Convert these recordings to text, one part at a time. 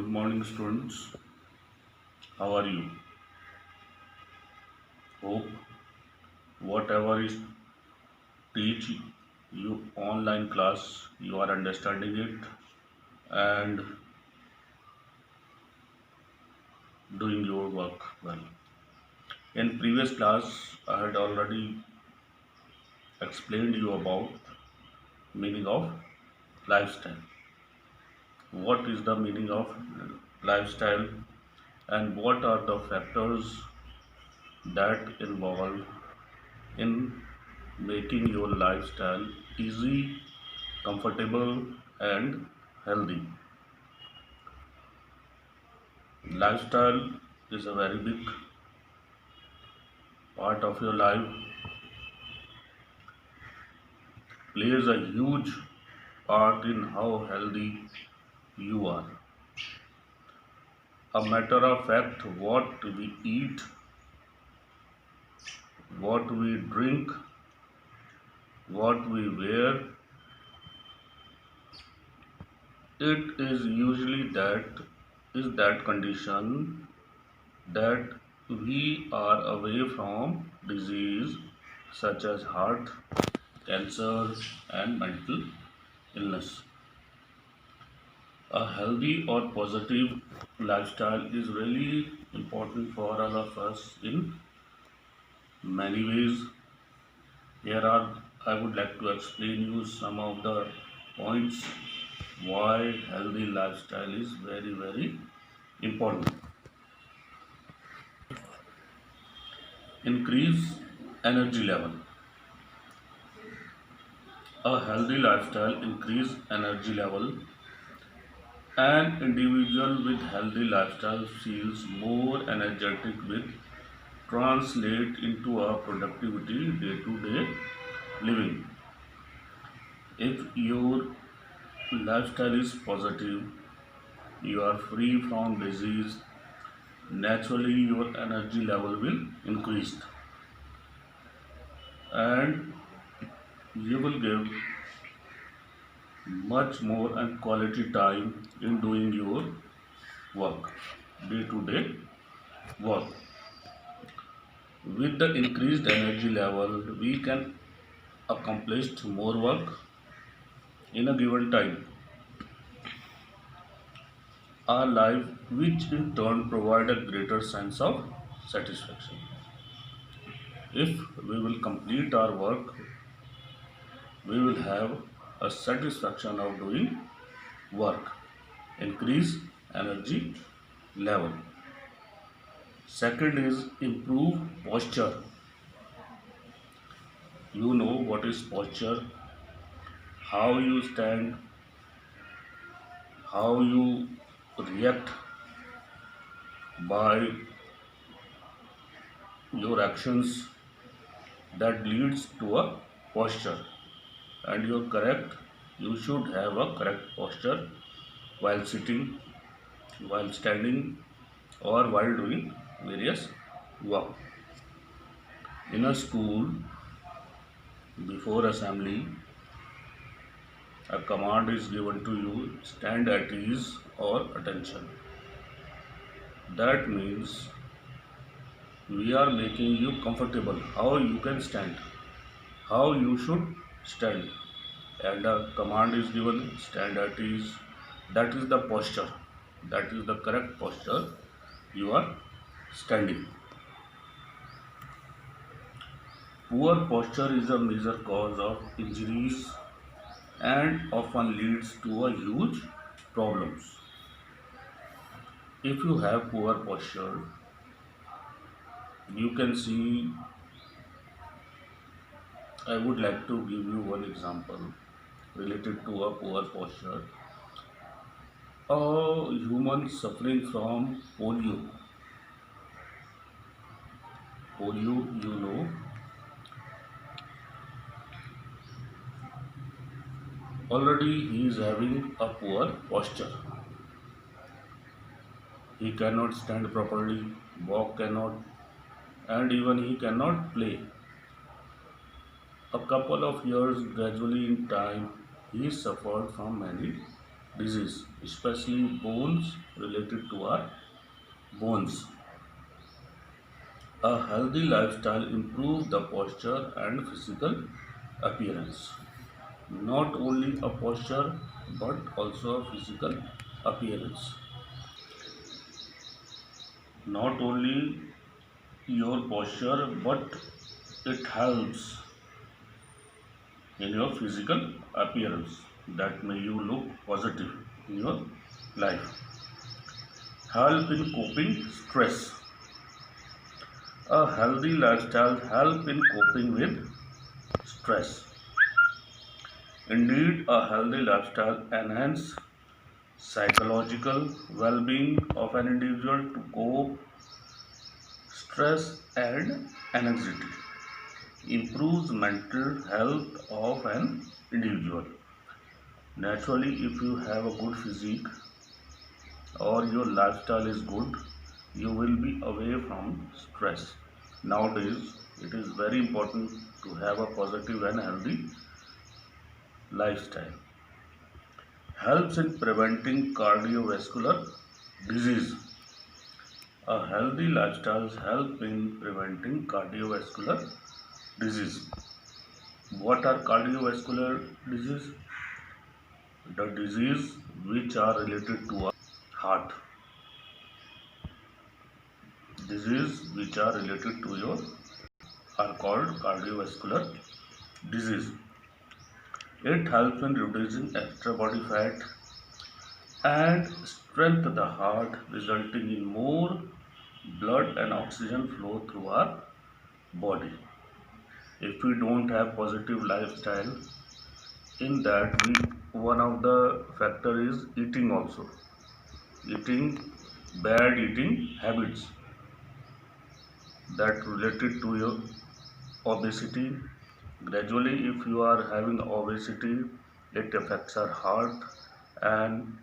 morning, students. How are you? Hope whatever is teach you online class, you are understanding it and doing your work well. In previous class, I had already explained you about meaning of lifestyle. What is the meaning of lifestyle and what are the factors that involve in making your lifestyle easy, comfortable, and healthy. Lifestyle is a very big part of your life, plays a huge part in how healthy you are. A matter of fact, what we eat, what we drink, what we wear, it is usually that condition that we are away from disease such as heart, cancer, and mental illness. A healthy or positive lifestyle is really important for all of us in many ways. Here are I would like to explain you some of the points why healthy lifestyle is very important. Increase energy level. A healthy lifestyle increase energy level. An individual with healthy lifestyle feels more energetic with translate into a productivity day-to-day living. If your lifestyle is positive, you are free from disease, naturally your energy level will increase and you will give much more and quality time in doing your work, day-to-day work. With the increased energy level, we can accomplish more work in a given time. Our life, which in turn provide a greater sense of satisfaction. If we will complete our work, we will have a satisfaction of doing work. Increase energy level. Second is improve posture. You know what is posture, how you stand, how you react by your actions that leads to a posture. And you're correct, you should have a correct posture while sitting, while standing, or while doing various work. In a school, before assembly, a command is given to you, stand at ease or attention. That means we are making you comfortable, how you can stand, how you should stand. And a command is given, stand at ease. That is the posture. That is the correct posture you are standing. Poor posture is a major cause of injuries and often leads to a huge problems. If you have poor posture, you can see, I would like to give you one example related to a poor posture. A human suffering from polio, you know, already he is having a poor posture. He cannot stand properly, walk cannot, and even he cannot play. A couple of years gradually in time, he suffered from many disease, especially bones related to our bones. A healthy lifestyle improves the posture and physical appearance. Not only a posture but also a physical appearance. Not only your posture but it helps in your physical appearance that may you look positive in your life. Help in coping stress. A healthy lifestyle help in coping with stress. Indeed, a healthy lifestyle enhance psychological well-being of an individual to cope stress and anxiety, improves mental health of an individual. Naturally, if you have a good physique or your lifestyle is good, you will be away from stress. Nowadays, it is very important to have a positive and healthy lifestyle. Helps in preventing cardiovascular disease. A healthy lifestyle helps in preventing cardiovascular disease. What are cardiovascular disease? The disease which are related to our heart. Disease which are related to your are called cardiovascular disease. It helps in reducing extra body fat and strengthen the heart, resulting in more blood and oxygen flow through our body. If we don't have positive lifestyle, in that we one of the factor is eating also. Eating bad eating habits that related to your obesity. Gradually, if you are having obesity, it affects our heart, and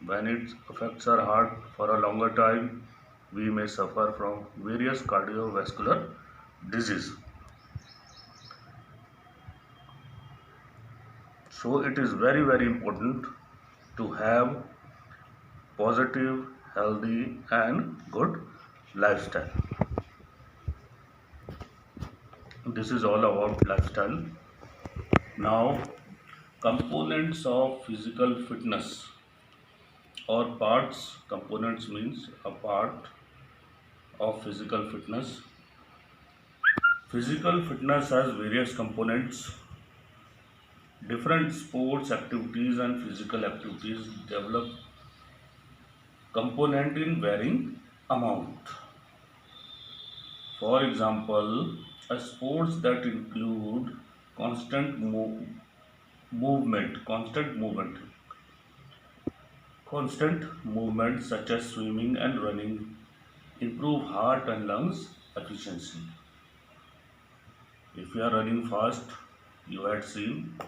when it affects our heart for a longer time, we may suffer from various cardiovascular disease. So it is very important to have positive, healthy and good lifestyle. This is all about lifestyle. Now, components of physical fitness or parts. Components means a part of physical fitness. Physical fitness has various components. Different sports activities and physical activities develop component in varying amount. For example, a sports that include constant movement, constant movement such as swimming and running improve heart and lungs efficiency. If you are running fast, you had seen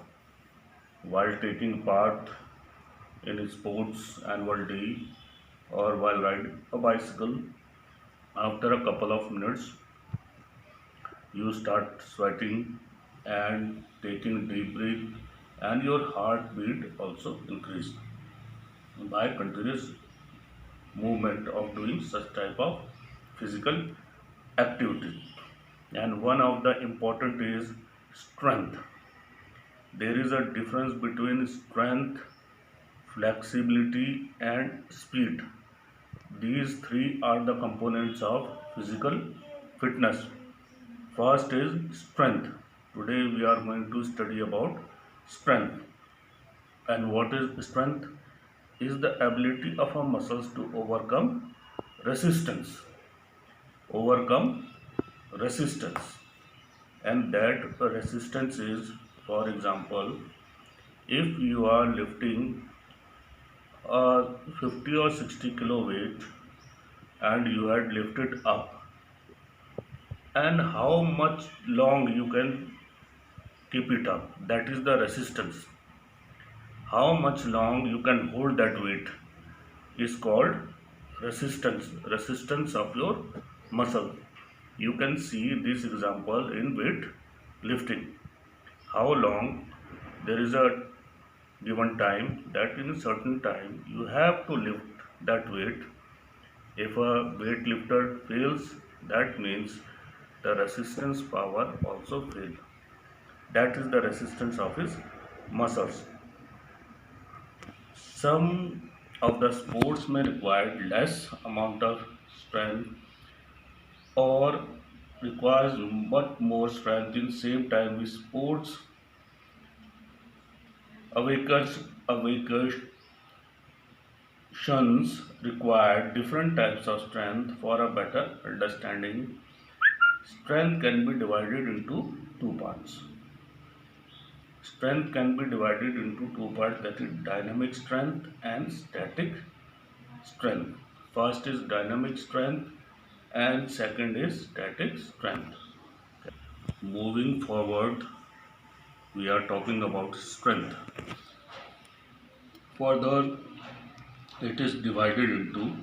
while taking part in sports annual day or while riding a bicycle, after a couple of minutes, you start sweating and taking deep breath, and your heartbeat also increase by continuous movement of doing such type of physical activity. And one of the important is strength. There is a difference between strength, flexibility and speed. These three are the components of physical fitness. First is strength. Today we are going to study about strength. And what is strength? Is the ability of our muscles to overcome resistance. Overcome resistance. And that resistance is, for example, if you are lifting a 50 or 60 kilo weight and you had lifted up, and how much long you can keep it up, that is the resistance. How much long you can hold that weight is called resistance of your muscle. You can see this example in weight lifting. How long there is a given time, that in a certain time you have to lift that weight. If a weightlifter fails, that means the resistance power also fail. That is the resistance of his muscles. Some of the sports may require less amount of strength or requires much more strength in same time with sports awakens require different types of strength. For a better understanding, strength can be divided into two parts. Strength can be divided into two parts, that is dynamic strength and static strength. First is dynamic strength and second is static strength. Moving forward, we are talking about strength. Further, it is divided into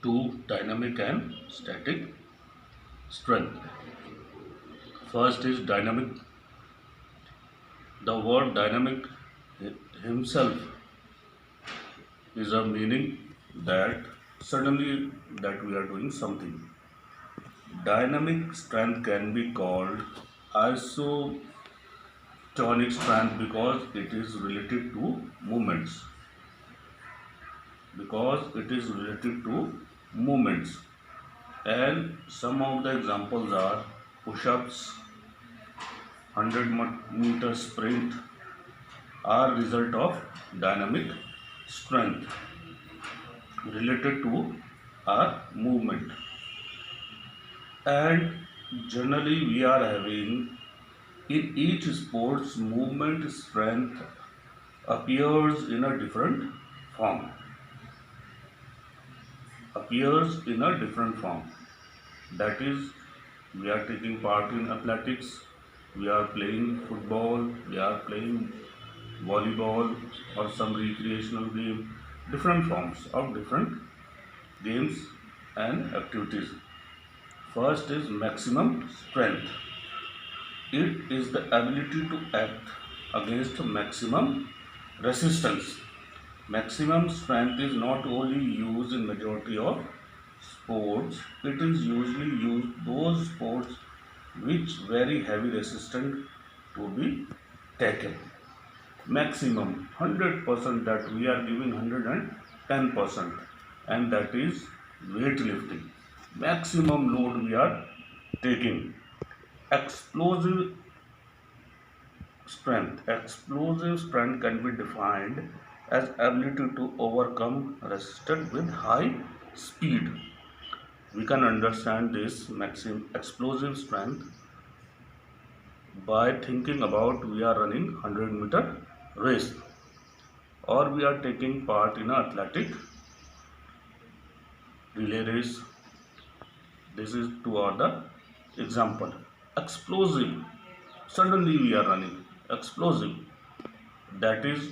two, dynamic and static strength. First is dynamic. The word dynamic himself is a meaning that suddenly that we are doing something. Dynamic strength can be called isotonic strength because it is related to movements. Because it is related to movements, and some of the examples are push-ups, 100-meter sprint are result of dynamic strength related to our movement. And generally we are having in each sports movement strength appears in a different form appears in a different form. That is, we are taking part in athletics, we are playing football, we are playing volleyball or some recreational game, different forms of different games and activities. First is maximum strength. It is the ability to act against maximum resistance. Maximum strength is not only used in majority of sports, it is usually used those sports which very heavy resistance to be taken. Maximum 100% that we are giving 110%, and that is weightlifting. Maximum load we are taking. Explosive strength. Explosive strength can be defined as ability to overcome resistance with high speed. We can understand this maximum explosive strength by thinking about we are running 100-meter race or we are taking part in an athletic relay race. This is two other example. Explosive. Suddenly we are running. Explosive. That is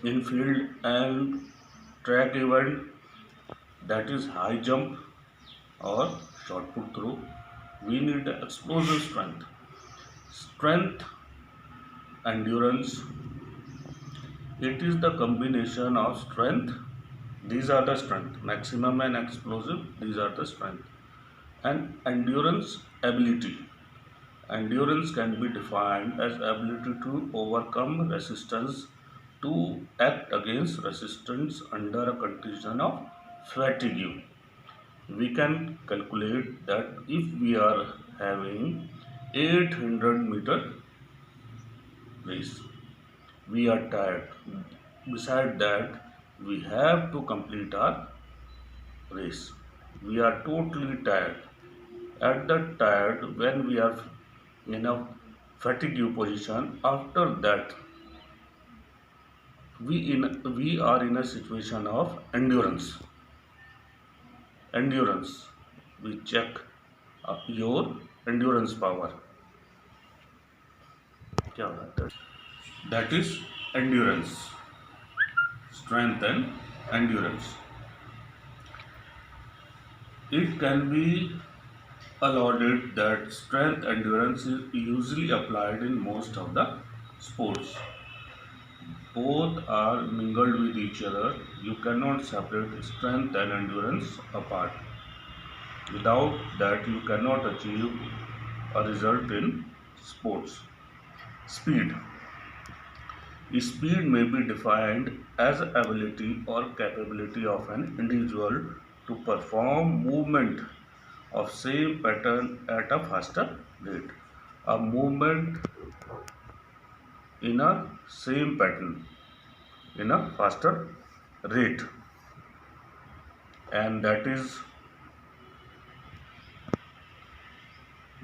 in field and track event, that is high jump or shot put through. We need explosive strength. Strength, endurance. It is the combination of strength. These are the strength. Maximum and explosive. These are the strength. And endurance, ability. Endurance can be defined as ability to overcome resistance, to act against resistance under a condition of fatigue. We can calculate that if we are having 800-meter race, we are tired. Beside that, we have to complete our race. We are totally tired. At that tired, when we are in a fatigue position, after that we are in a situation of endurance. Endurance, we check your endurance power. क्या होता है? That is endurance, strength and endurance. It can be allotted that strength endurance is usually applied in most of the sports. Both are mingled with each other. You cannot separate strength and endurance apart. Without that, you cannot achieve a result in sports. Speed. Speed may be defined as ability or capability of an individual to perform movement of same pattern at a faster rate. A movement in a same pattern in a faster rate, and that is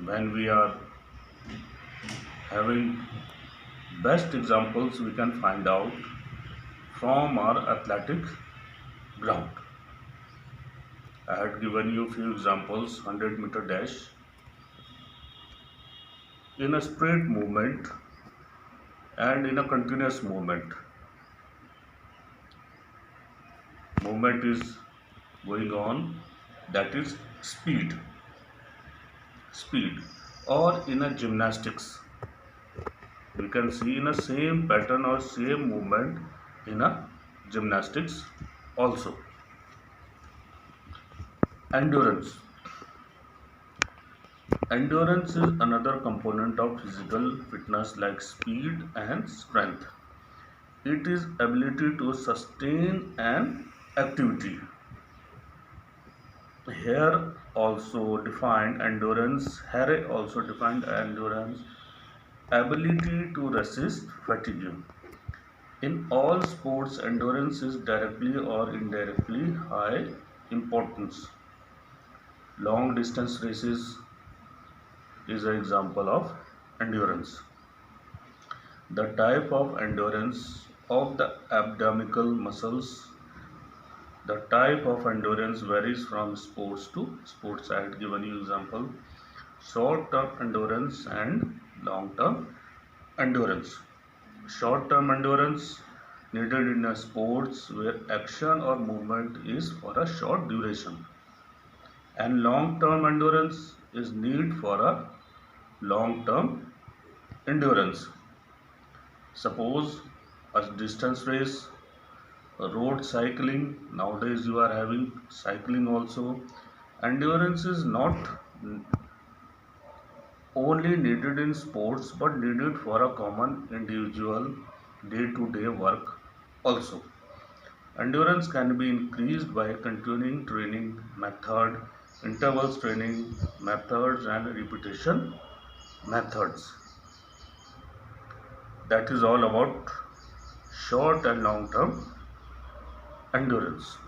when we are having best examples we can find out from our athletic ground. I had given you few examples: 100-meter dash in a straight movement and in a continuous movement. Movement is going on, that is speed. Or in a gymnastics, we can see in a same pattern or same movement in a gymnastics also. Endurance. Endurance is another component of physical fitness like speed and strength. It is ability to sustain an activity. Here also defined endurance, ability to resist fatigue. In all sports, endurance is directly or indirectly high importance. Long distance races is an example of endurance. The type of endurance of the abdominal muscles. The type of endurance varies from sports to sports. I had given you example: short-term endurance and long-term endurance. Short-term endurance needed in a sports where action or movement is for a short duration, and long-term endurance is need for a long-term endurance. Suppose a distance race, road cycling. Nowadays you are having cycling also. Endurance is not only needed in sports but needed for a common individual day-to-day work also. Endurance can be increased by continuing training method, intervals training methods and repetition methods. That is all about short and long term endurance.